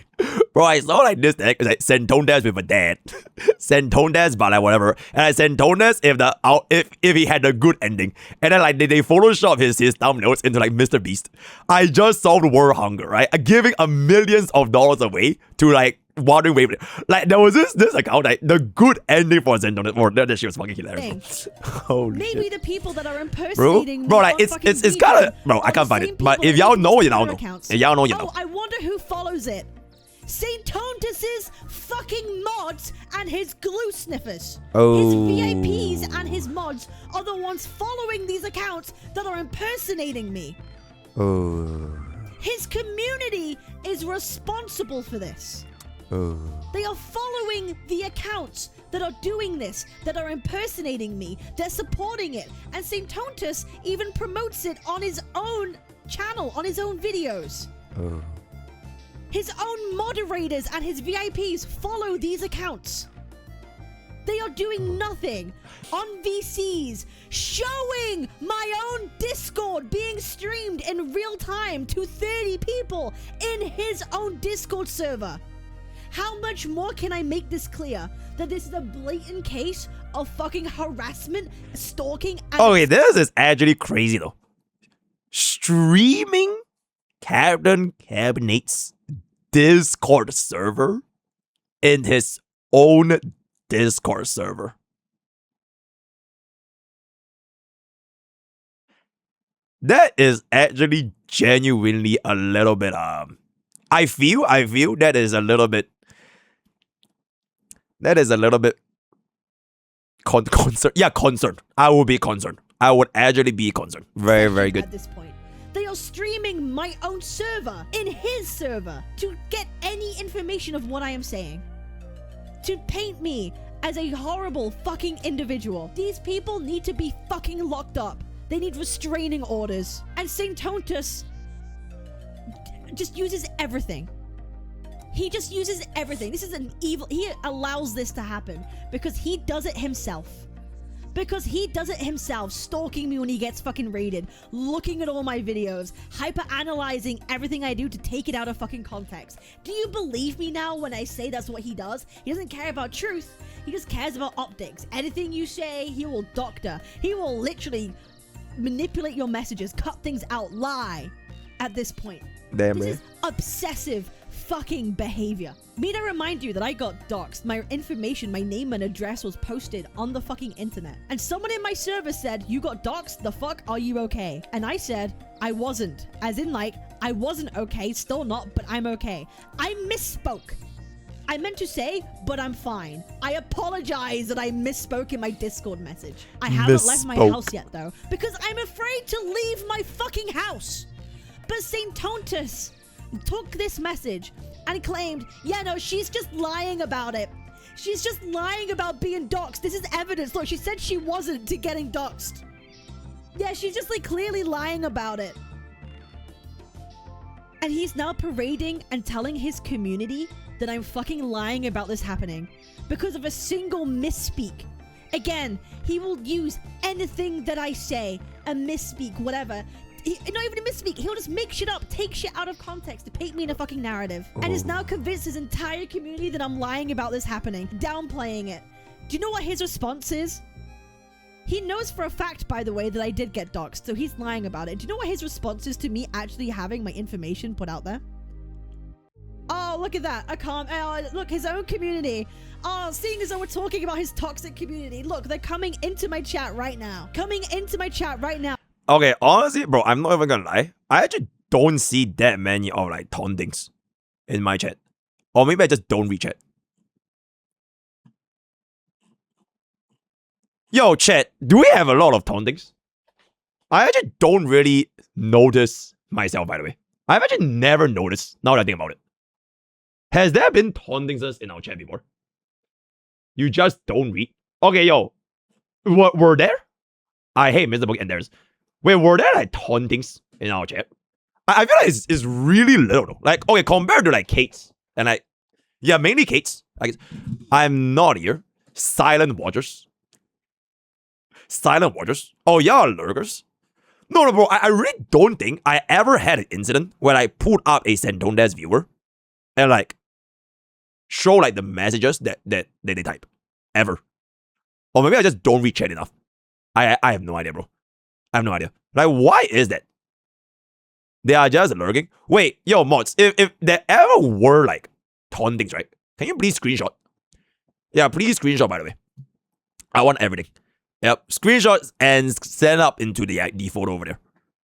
Bro, I saw like this tag, it's like Sentondes with a dad. Sentondes, but like whatever. And I Sentondes if he had a good ending. And then like they Photoshop his thumbnails into like Mr. Beast. I just solved world hunger, right? Giving millions of dollars away to like Wandering Wave. Like there was this account, like the good ending for Sentondes. Bro, that shit was fucking hilarious. Holy Maybe shit. the people that are impersonating bro, me like on it's fucking kind of, VGen bro, I are can't the find same it. But people if that y'all make know, you Twitter know. accounts. If y'all know, you know. Oh, I wonder who follows it. St. Tontus's fucking mods and his glue sniffers. Oh. His VIPs and his mods are the ones following these accounts that are impersonating me. Oh. His community is responsible for this. Oh. They are following the accounts that are doing this, that are impersonating me. They're supporting it. And St. Tontus even promotes it on his own channel, on his own videos. Oh. His own moderators and his VIPs follow these accounts. They are doing nothing on VCs, showing my own Discord being streamed in real time to 30 people in his own Discord server. How much more can I make this clear that this is a blatant case of fucking harassment, stalking, and Okay, this is actually crazy though. Streaming Captain Cabinet's Discord server in his own Discord server. That is actually genuinely a little bit I feel that is a little bit That is a little bit concerned. Yeah, concerned. I would be concerned. I would actually be concerned. Very, very good. At this point, they are streaming my own server in his server to get any information of what I am saying, to paint me as a horrible fucking individual. These people need to be fucking locked up. They need restraining orders. And Saint Tontus just uses everything. He just uses everything. This is an evil. He allows this to happen because he does it himself. Because he does it himself, stalking me when he gets fucking raided, looking at all my videos, hyper-analyzing everything I do to take it out of fucking context. Do you believe me now when I say that's what he does? He doesn't care about truth. He just cares about optics. Anything you say, he will doctor. He will literally manipulate your messages, cut things out, lie at this point. Damn, This man. is obsessive fucking behavior. Me to remind you that I got doxxed. My information, my name and address was posted on the fucking internet. And someone in my server said, you got doxxed? The fuck? Are you okay? And I said, I wasn't. As in like, I wasn't okay. Still not, but I'm okay. I misspoke. I meant to say, but I'm fine. I apologize that I misspoke in my Discord message. I haven't left my house yet though, because I'm afraid to leave my fucking house. But Saint Tontus took this message and claimed, yeah, no, she's just lying about it. She's just lying about being doxxed. This is evidence. Look, she said she wasn't to getting doxxed. Yeah, she's just like clearly lying about it. And he's now parading and telling his community that I'm fucking lying about this happening because of a single misspeak. Again, he will use anything that I say, a misspeak, whatever. Not even a misspeak. He'll just make shit up, take shit out of context to paint me in a fucking narrative. And is now convinced his entire community that I'm lying about this happening, downplaying it. Do you know what his response is? He knows for a fact, by the way, that I did get doxxed, so he's lying about it. Do you know what his response is to me actually having my information put out there? Oh, look at that. I can't. Oh, look, his own community. Oh, seeing as though we're talking about his toxic community. Look, they're coming into my chat right now. Coming into my chat right now. Okay, honestly, bro, I'm not even gonna lie. I actually don't see that many of like tauntings in my chat. Or maybe I just don't read chat. Yo, chat, do we have a lot of tauntings? I actually don't really notice myself, by the way. I've actually never noticed, now that I think about it. Has there been tauntings in our chat before? You just don't read? Okay, yo, were there? I hate MrPokke and there's. Wait, were there like tauntings in our chat? I feel like it's really little though. Like, okay, compared to like Kate's and like, yeah, mainly Kate's. Like, I'm not here. Silent watchers. Silent watchers. Oh, y'all are lurkers. No, bro. I really don't think I ever had an incident where I pulled up a Santondes viewer and like show like the messages that they type. Ever. Or maybe I just don't read chat enough. I have no idea, bro. I have no idea. Like, why is that? They are just lurking. Wait, yo, mods, if there ever were like tauntings, right? Can you please screenshot? Yeah, please screenshot, by the way. I want everything. Yep, screenshots and send up into the photo over there.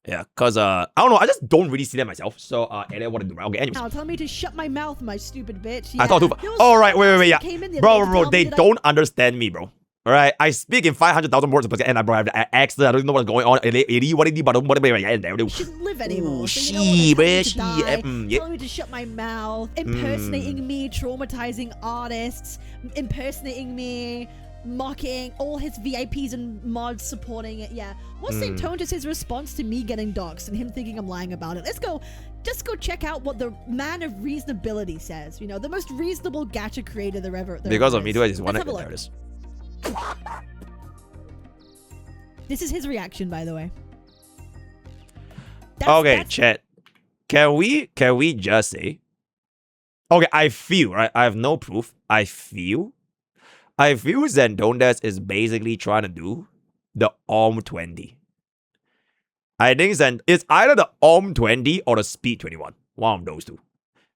Yeah, cause I don't know, I just don't really see them myself. So edit what I do. Okay, anyways. Now tell me to shut my mouth, my stupid bitch. I thought too. Oh right, wait, yeah, bro, they don't understand me, bro. All right, I speak in 500,000 words per second, and I accent. I don't know what's going on. You shouldn't live anymore. So you know what? Telling me to shut my mouth, impersonating me, traumatizing artists, impersonating me, mocking all his VIPs and mods supporting it. Yeah. What's Saint Tontus' response to me getting doxxed and him thinking I'm lying about it? Just go check out what the man of reasonability says. You know, the most reasonable gacha creator there ever. Because of me, do I just want to there it is. This is his reaction, by the way. Okay, chat. Can we just say? Okay, I feel, right? I have no proof. I feel Zentondes is basically trying to do the OM20. I think it's either the OM20 or the Speed 21. One of those two.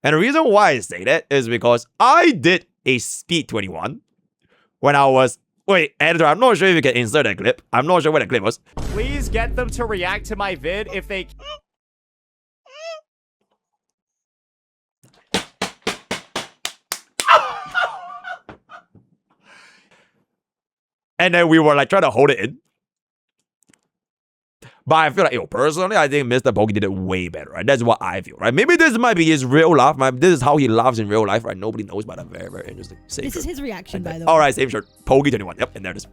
And the reason why I say that is because I did a Speed 21 when I was. Wait, editor, I'm not sure if you can insert that clip. I'm not sure where the clip was. Please get them to react to my vid if they... And then we were like trying to hold it in. But I feel like, yo, personally, I think MrPokke did it way better, right? That's what I feel, right? Maybe this might be his real laugh. This is how he laughs in real life, right? Nobody knows, but I'm very, very interesting. Same This shirt. is his reaction, by the way. All right, same shirt. Poke21. Yep, and there it is.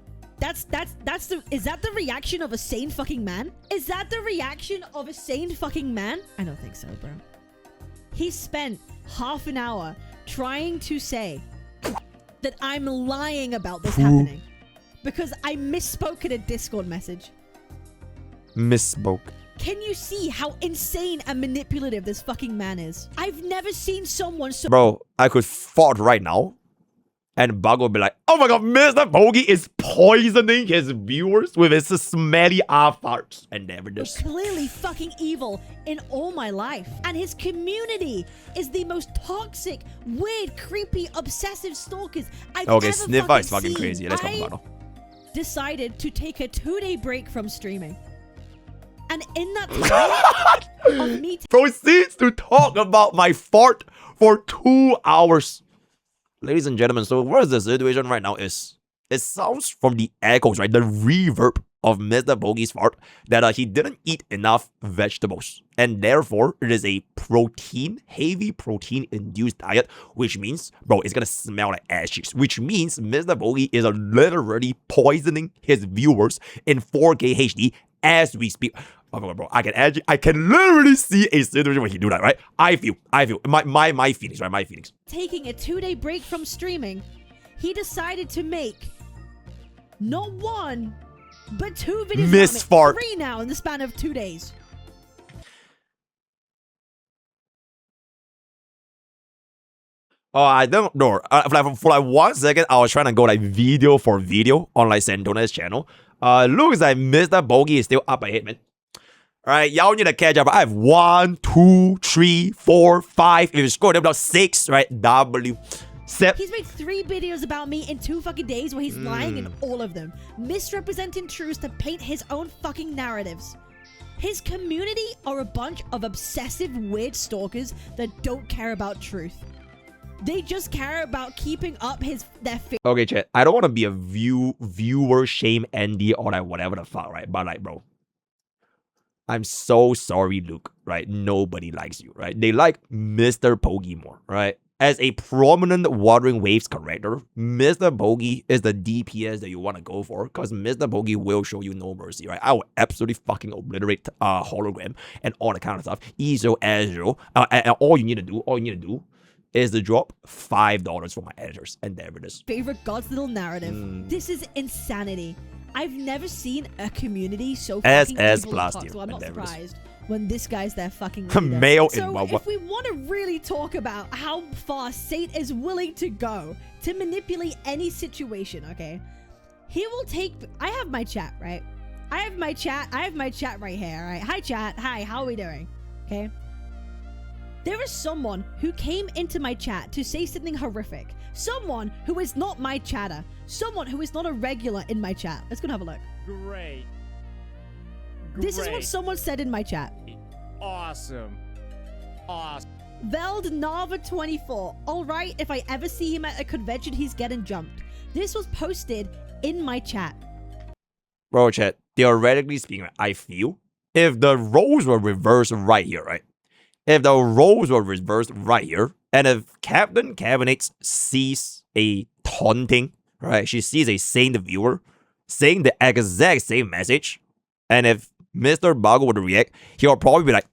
Is that the reaction of a sane fucking man? Is that the reaction of a sane fucking man? I don't think so, bro. He spent half an hour trying to say that I'm lying about this happening because I misspoke in a Discord message. Misspoke. Can you see how insane and manipulative this fucking man is? I've never seen someone so— Bro, I could fart right now. And Bug would be like, oh my god, MrPokke is poisoning his viewers with his smelly farts. And never does. clearly fucking evil in all my life. And his community is the most toxic, weird, creepy, obsessive stalkers I've Okay, ever Sniffer is fucking seen. crazy. Let's talk about it. Decided to take a 2-day break from streaming. And in that time of me Proceeds to talk about my fart for 2 hours. Ladies and gentlemen, so what is the situation right now is, it sounds from the echoes, right? The reverb of MrPokke's fart that he didn't eat enough vegetables. And therefore, it is a protein, heavy protein-induced diet, which means, bro, it's gonna smell like ass cheeks. Which means MrPokke is literally poisoning his viewers in 4K HD as we speak. Oh my god, bro, I can literally see a situation where he do that, right? I feel, my feelings, right? My feelings. taking a 2-day break from streaming, he decided to make not 1, but 2 videos. Miss fart. 3 now in the span of 2 days. Oh, I don't know. For like 1 second, I was trying to go like video for video on like Santona's channel. Looks like MrPokke is still up ahead, man. Alright, y'all need to catch up. I have 1, 2, 3, 4, 5. If you score them down 6, right? W. 7. He's made 3 videos about me in 2 fucking days where he's lying in all of them, misrepresenting truths to paint his own fucking narratives. His community are a bunch of obsessive, weird stalkers that don't care about truth. They just care about keeping up their Okay, chat. I don't want to be a viewer shame Andy or like whatever the fuck, right? But like, bro, I'm so sorry, Luke, right? Nobody likes you, right? They like MrPokke more, right? As a prominent Wuthering Waves character, MrPokke is the DPS that you want to go for because MrPokke will show you no mercy, right? I will absolutely fucking obliterate hologram and all that kind of stuff. ESO, Azure, and all you need to do is to drop $5 for my editors, and there it is. favorite God's little narrative. This is insanity. I've never seen a community so SS fucking evil and plus toxic, tier, so I'm not and there it is. surprised when this guy's their fucking leader. Male in So Wawa. if we want to really talk about how far Saint is willing to go to manipulate any situation, okay? He will take— I have my chat, right? I have my chat right here, all right? Hi, chat. Hi, how are we doing? Okay? There is someone who came into my chat to say something horrific. Someone who is not my chatter. Someone who is not a regular in my chat. Let's go and have a look. Great. This is what someone said in my chat. Awesome. Awesome. Veld Nava 24. Alright, if I ever see him at a convention, he's getting jumped. This was posted in my chat. Bro, chat, theoretically speaking, I feel if the roles were reversed right here, right? If the roles were reversed right here, and if Captain Cabinet sees a taunting, right? She sees a sane viewer saying the exact same message, and if Mr. Buggle would react, he'll probably be like,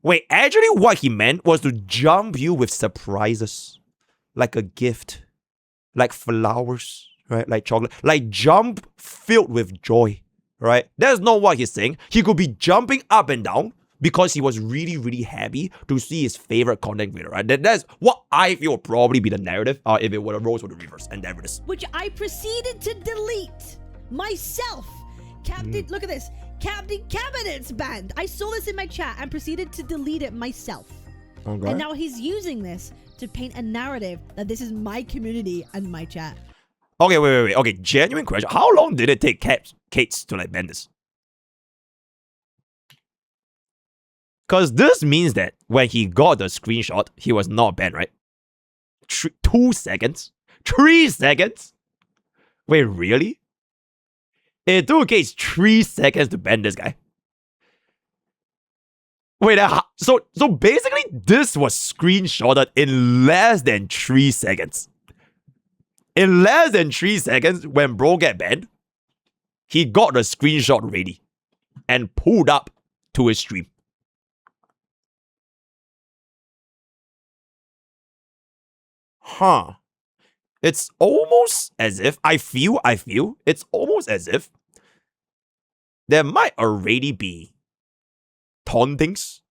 wait, actually what he meant was to jump you with surprises. Like a gift. Like flowers, right? Like chocolate. Like jump filled with joy, right? That's not what he's saying. He could be jumping up and down because he was really, really happy to see his favorite content creator, right? That's what I feel would probably be the narrative if it were the roles were the reverse. And there it is. Which I proceeded to delete myself. Captain, look at this. Captain Cabinet's banned. I saw this in my chat and proceeded to delete it myself. Okay. And now he's using this to paint a narrative that this is my community and my chat. Okay, wait. Okay, genuine question. How long did it take Kate's to like ban this? Because this means that when he got the screenshot, he was not banned, right? 2 seconds? 3 seconds? Wait, really? It took Case 3 seconds to ban this guy. Wait, so basically this was screenshotted in less than 3 seconds. In less than 3 seconds, when bro get banned, he got the screenshot ready and pulled up to his stream. Huh. It's almost as if, I feel, it's almost as if there might already be tauntings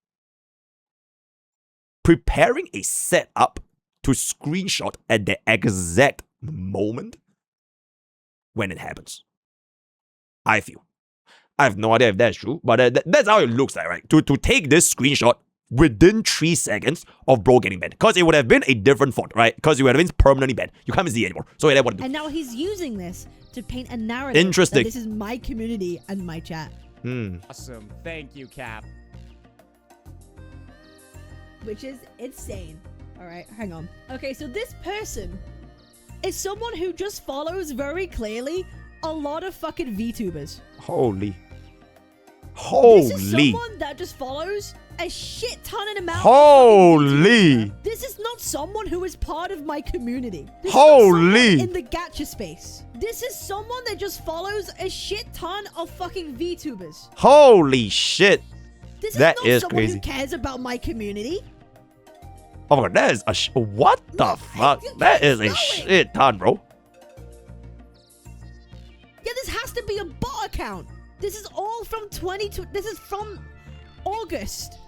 preparing a setup to screenshot at the exact moment when it happens. I feel. I have no idea if that's true, but that's how it looks like, right? To take this screenshot within 3 seconds of bro getting banned. Because it would have been a different font, right? Because you would have been permanently banned. You can't see it anymore. So that's what it do. And now he's using this to paint a narrative. Interesting. That this is my community and my chat. Awesome. Thank you, Cap. Which is insane. Alright, hang on. Okay, so this person is someone who just follows very clearly a lot of fucking VTubers. Holy. This is someone that just follows a shit ton in amount. Holy. This is not someone who is part of my community. This Holy. Is not in the gacha space. This is someone that just follows a shit ton of fucking VTubers. Holy shit. This That not is someone crazy. who cares about my community. Oh my god, that is a what the fuck? That is a shit ton, bro. Yeah, this has to be a bot account. This is all from 2020. This is from August.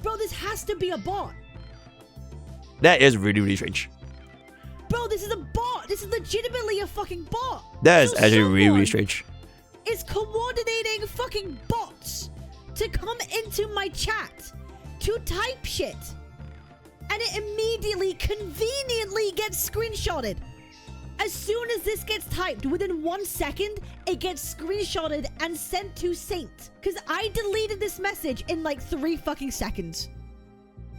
Bro, this has to be a bot. That is really, really strange. Bro, this is a bot. This is legitimately a fucking bot. That is So actually really, really someone strange. is coordinating fucking bots to come into my chat to type shit. And it immediately, conveniently gets screenshotted. As soon as this gets typed, within 1 second, it gets screenshotted and sent to Saint. Because I deleted this message in like 3 fucking seconds.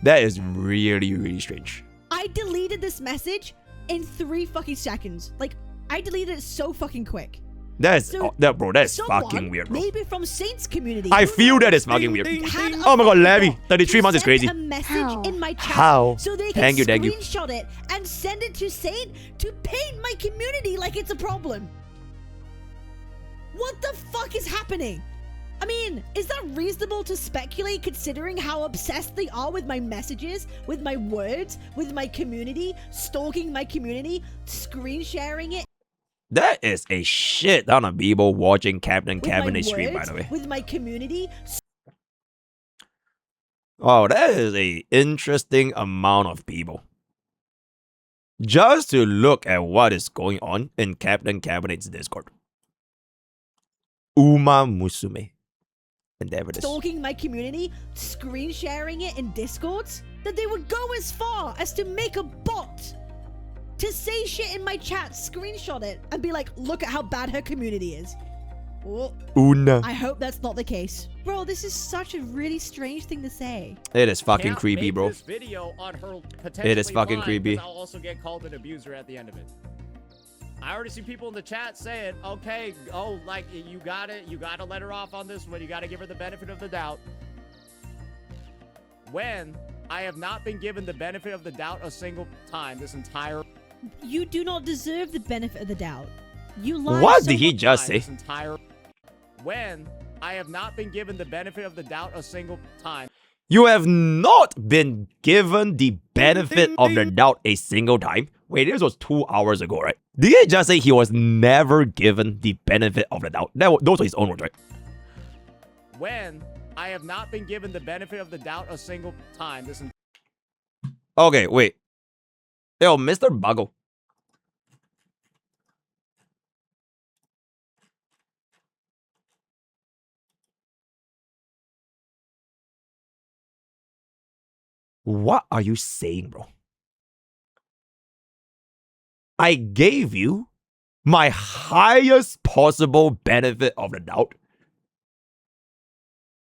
That is really, really strange. I deleted this message in 3 fucking seconds. Like, I deleted it so fucking quick. That is, So, bro, that's someone, fucking weird, bro. Maybe from Saint's community. I who feel that knows, is fucking weird. had a Oh my god, fucking Larry, bot 33 to months is send crazy. a message in my chat How? so they can Thank you. screenshot it and send it to Saint to paint my community like it's a problem. What the fuck is happening? I mean, is that reasonable to speculate considering how obsessed they are with my messages, with my words, with my community, stalking my community, screen sharing it? That is a shit ton of people watching Captain With Cabinet my stream, by words, the way. with my community. Oh, that is a interesting amount of people. Just to look at what is going on in Captain Cabinet's Discord. Uma Musume. And there it is. Stalking my community, screen sharing it in Discords, that they would go as far as to make a bot to say shit in my chat, screenshot it, and be like, look at how bad her community is. Well, Una. I hope that's not the case. Bro, this is such a really strange thing to say. It is fucking Can't creepy, make bro. This video on her potentially It is fucking lying, creepy. 'cause I'll also get called an abuser at the end of it. I already see people in the chat saying, okay, oh, like, you gotta let her off on this one. You gotta give her the benefit of the doubt. When I have not been given the benefit of the doubt a single time this entire... You do not deserve the benefit of the doubt. You lied What so did he much. just say? This entire... When I have not been given the benefit of the doubt a single time. You have not been given the benefit of the doubt a single time. Wait, this was 2 hours ago, right? Did he just say he was never given the benefit of the doubt? Those were his own words, right? When I have not been given the benefit of the doubt a single time this entire... Okay, wait. Yo, Mr. Buggle. What are you saying, bro? I gave you my highest possible benefit of the doubt.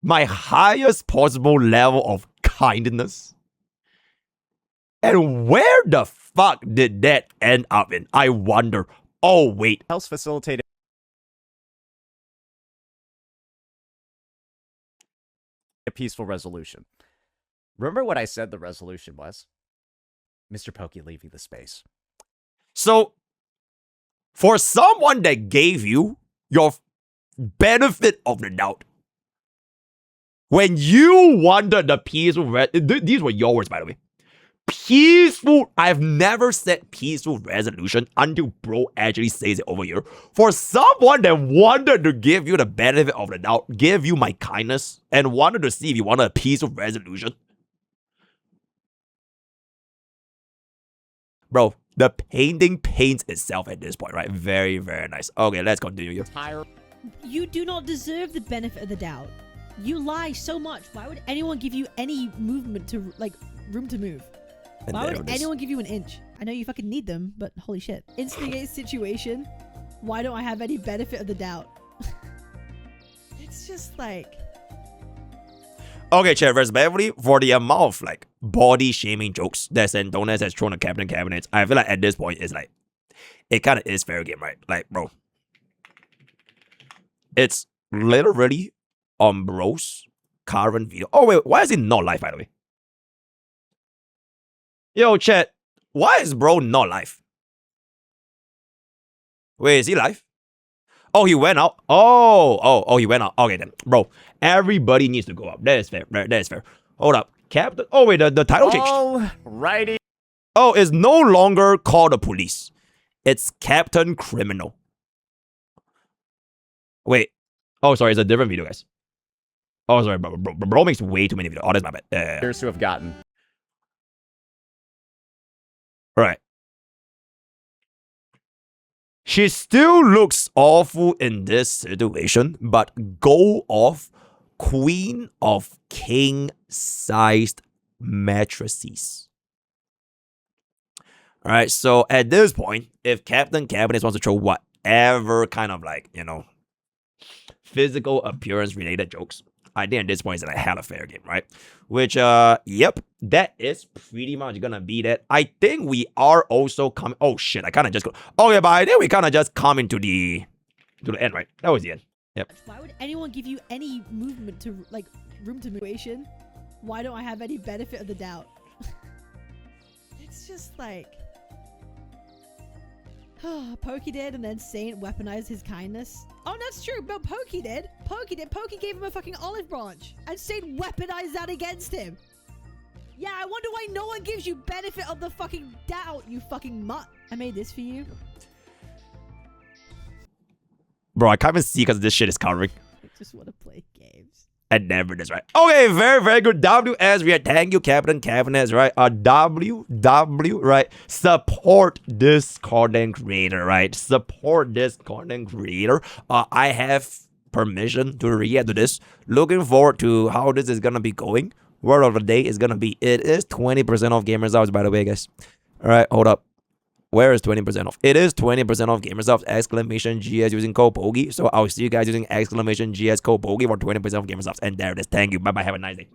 My highest possible level of kindness. And where the fuck did that end up in? I wonder. Oh, wait. Helps facilitate a peaceful resolution. Remember what I said the resolution was? MrPokke leaving the space. So, for someone that gave you your benefit of the doubt, when you wanted the peaceful, these were your words, by the way. Peaceful, I've never said peaceful resolution until bro actually says it over here. For someone that wanted to give you the benefit of the doubt, give you my kindness, and wanted to see if you wanted a peaceful resolution. Bro, the painting paints itself at this point, right? Very, very nice. Okay, let's continue here. You do not deserve the benefit of the doubt. You lie so much. Why would anyone give you any movement to, like, room to move? And Why there would it is. anyone give you an inch? I know you fucking need them, but holy shit. Instigate situation. Why don't I have any benefit of the doubt? It's just like... Okay, chat, respectfully, for the amount of, like, body shaming jokes that Santones has thrown at Captain Cabinets, I feel like at this point, it's like, it kind of is fair game, right? Like, bro, it's literally on bro's current video. Oh, wait, why is it not live, by the way? Yo, chat, why is bro not live? Wait, is he live? Oh, he went out. Oh, he went out. Okay, then, bro, everybody needs to go up. That is fair. Right? That is fair. Hold up, Captain. Oh, wait, the title changed. Alrighty. Oh, it's no longer called the police. It's Captain Criminal. Wait. Oh, sorry, it's a different video, guys. Oh, sorry, bro makes way too many videos. Oh, that's my bad. Here's who have gotten. Right. She still looks awful in this situation, but go off queen of king-sized mattresses. Alright, so at this point, if Captain Cabinet wants to throw whatever kind of, like, you know, physical appearance related jokes, I think at this point it's like hella fair game, right? Which, yep, that is pretty much gonna be that. I think we are also coming. Oh shit, I kind of just go. Oh yeah, but I think we kind of just coming to the end, right? That was the end. Yep. Why would anyone give you any movement to, like, room to move? Why don't I have any benefit of the doubt? It's just like... Pokey did, and then Saint weaponized his kindness. Oh, that's true. No, Pokey did. Pokey did. Pokey gave him a fucking olive branch, and Saint weaponized that against him. Yeah, I wonder why no one gives you benefit of the fucking doubt, you fucking mutt. I made this for you. Bro, I can't even see because this shit is covering. I just want to play games. And never does, right? Okay, very, very good. WS, we are thank you, Captain Cabinets, right? W, right? Support this content creator, right? Support this content creator. I have permission to react to this. Looking forward to how this is gonna be going. Word of the day is gonna be, it is 20% off Gamers Hours, by the way, guys. All right, hold up. Where is 20% off? It is 20% off Gamers Hours, exclamation GS using code POKE. So I'll see you guys using exclamation GS code POKE for 20% off Gamers Hours. And there it is. Thank you. Bye-bye. Have a nice day.